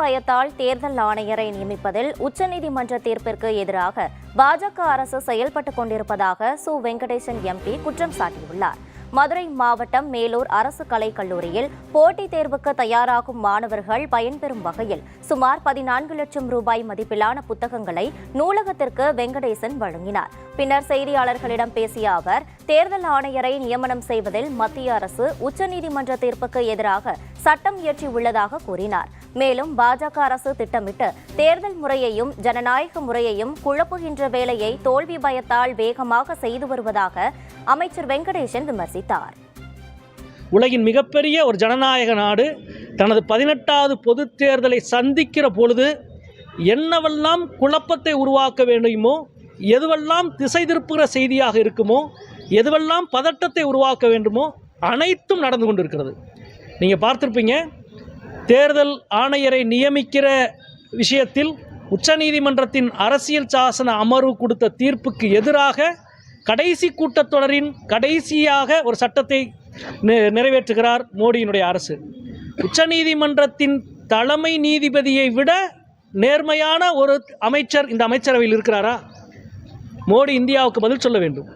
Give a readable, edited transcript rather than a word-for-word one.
பயத்தால் தேர்தல் ஆணையரை நியமிப்பதில் உச்சநீதிமன்ற தீர்ப்பிற்கு எதிராக பாஜக அரசு செயல்பட்டுக் கொண்டிருப்பதாக சு. வெங்கடேசன் எம்பி குற்றம் சாட்டியுள்ளார். மதுரை மாவட்டம் மேலூர் அரசு கலைக் கல்லூரியில் போட்டித் தேர்வுக்கு தயாராகும் மாணவர்கள் பயன்பெறும் வகையில் சுமார் 14 லட்சம் ரூபாய் மதிப்பிலான புத்தகங்களை நூலகத்திற்கு வெங்கடேசன் வழங்கினார். பின்னர் செய்தியாளர்களிடம் பேசிய அவர், தேர்தல் ஆணையரை நியமனம் செய்வதில் மத்திய அரசு உச்சநீதிமன்ற தீர்ப்புக்கு எதிராக சட்டம் இயற்றியுள்ளதாக கூறினார். மேலும் பாஜக அரசு திட்டமிட்டு தேர்தல் முறையையும் ஜனநாயக முறையையும் குழப்புகின்ற வேலையை தோல்வி பயத்தால் வேகமாக செய்து வருவதாக அமைச்சர் வெங்கடேசன் விமர்சித்தார். உலகின் மிகப்பெரிய ஒரு ஜனநாயக நாடு தனது 18வது பொதுத் தேர்தலை சந்திக்கிற பொழுது என்னவெல்லாம் குழப்பத்தை உருவாக்க வேண்டுமோ, எதுவெல்லாம் திசை திருப்புகிற செய்தியாக இருக்குமோ, எதுவெல்லாம் பதட்டத்தை உருவாக்க வேண்டுமோ அனைத்தும் நடந்து கொண்டிருக்கிறது. நீங்கள் பார்த்துருப்பீங்க, தேர்தல் ஆணையரை நியமிக்கிற விஷயத்தில் உச்சநீதிமன்றத்தின் அரசியல் சாசன அமர்வு கொடுத்த தீர்ப்புக்கு எதிராக கடைசி கூட்டத்தொடரின் கடைசியாக ஒரு சட்டத்தை நிறைவேற்றுகிறார் மோடியினுடைய அரசு. உச்சநீதிமன்றத்தின் தலைமை நீதிபதியை விட நேர்மையான ஒரு அமைச்சர் இந்த அமைச்சரவையில் இருக்கிறாரா? மோடி இந்தியாவுக்கு பதில் சொல்ல வேண்டும்.